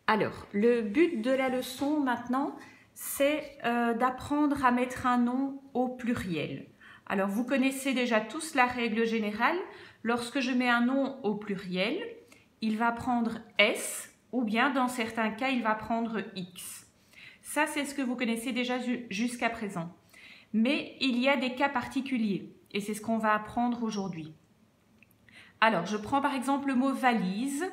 Alors, le but de la leçon maintenant, c'est d'apprendre à mettre un nom au pluriel. Alors, vous connaissez déjà tous la règle générale. Lorsque je mets un nom au pluriel, il va prendre S ou bien dans certains cas, il va prendre X. Ça, c'est ce que vous connaissez déjà jusqu'à présent. Mais il y a des cas particuliers et c'est ce qu'on va apprendre aujourd'hui. Alors, je prends par exemple le mot valise.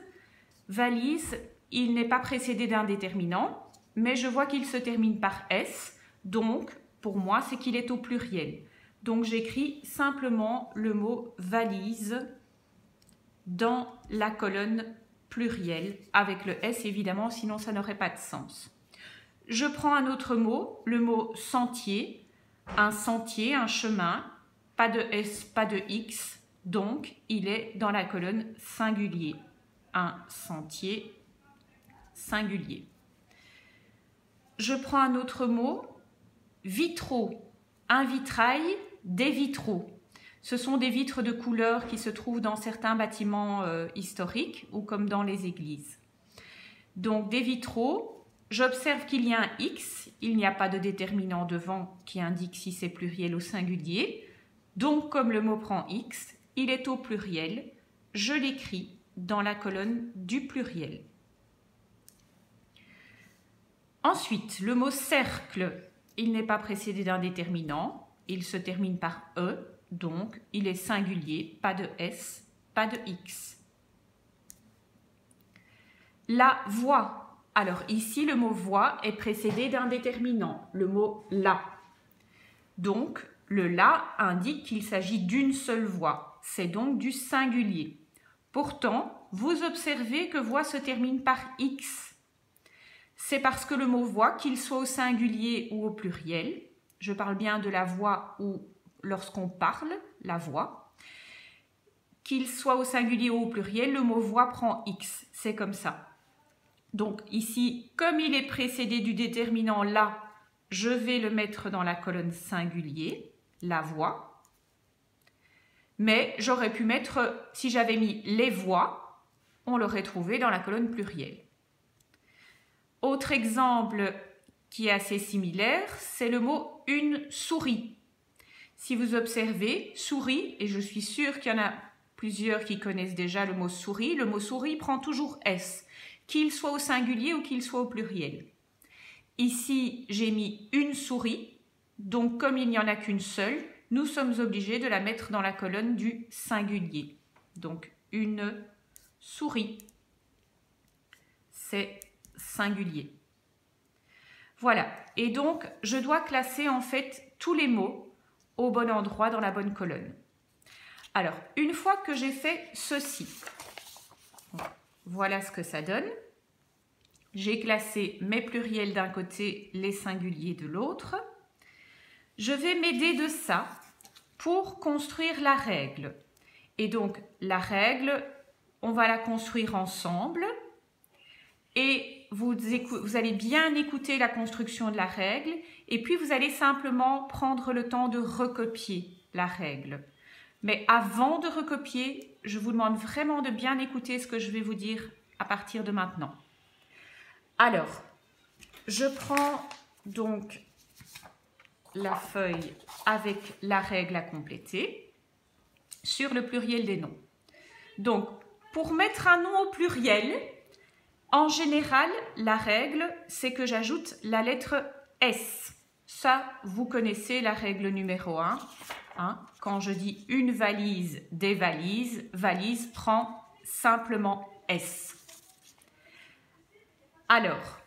Valise, il n'est pas précédé d'un déterminant, mais je vois qu'il se termine par S, donc pour moi, c'est qu'il est au pluriel. Donc j'écris simplement le mot valise dans la colonne pluriel, avec le S évidemment, sinon ça n'aurait pas de sens. Je prends un autre mot, le mot sentier, un chemin, pas de S, pas de X, donc il est dans la colonne singulier. Un sentier singulier. Je prends un autre mot, vitraux, un vitrail, des vitraux. Ce sont des vitres de couleur qui se trouvent dans certains bâtiments historiques ou comme dans les églises. Donc des vitraux, j'observe qu'il y a un X, il n'y a pas de déterminant devant qui indique si c'est pluriel ou singulier. Donc comme le mot prend X, il est au pluriel, je l'écris dans la colonne du pluriel. Ensuite, le mot cercle, il n'est pas précédé d'un déterminant, il se termine par E, donc il est singulier, pas de S, pas de X. La voix, alors ici le mot voix est précédé d'un déterminant, le mot la. Donc le la indique qu'il s'agit d'une seule voix, c'est donc du singulier. Pourtant, vous observez que voix se termine par X. C'est parce que le mot voix, qu'il soit au singulier ou au pluriel, je parle bien de la voix ou lorsqu'on parle, la voix, qu'il soit au singulier ou au pluriel, le mot voix prend X, c'est comme ça. Donc ici, comme il est précédé du déterminant la, je vais le mettre dans la colonne singulier, la voix. Mais j'aurais pu mettre, si j'avais mis les voix, on l'aurait trouvé dans la colonne pluriel. Autre exemple qui est assez similaire, c'est le mot une souris. Si vous observez, souris, et je suis sûre qu'il y en a plusieurs qui connaissent déjà le mot souris prend toujours S, qu'il soit au singulier ou qu'il soit au pluriel. Ici, j'ai mis une souris, donc comme il n'y en a qu'une seule, nous sommes obligés de la mettre dans la colonne du singulier. Donc, une souris, c'est singulier. Voilà, et donc je dois classer en fait tous les mots au bon endroit dans la bonne colonne. Alors, une fois que j'ai fait ceci, voilà ce que ça donne. J'ai classé mes pluriels d'un côté, les singuliers de l'autre. Je vais m'aider de ça pour construire la règle. Et donc, la règle, on va la construire ensemble. Et vous allez bien écouter la construction de la règle et puis vous allez simplement prendre le temps de recopier la règle. Mais avant de recopier, je vous demande vraiment de bien écouter ce que je vais vous dire à partir de maintenant. Alors, je prends donc la feuille avec la règle à compléter sur le pluriel des noms. Donc, pour mettre un nom au pluriel, en général, la règle, c'est que j'ajoute la lettre S. Ça, vous connaissez la règle numéro 1. Quand je dis une valise, des valises, valise prend simplement S. Alors,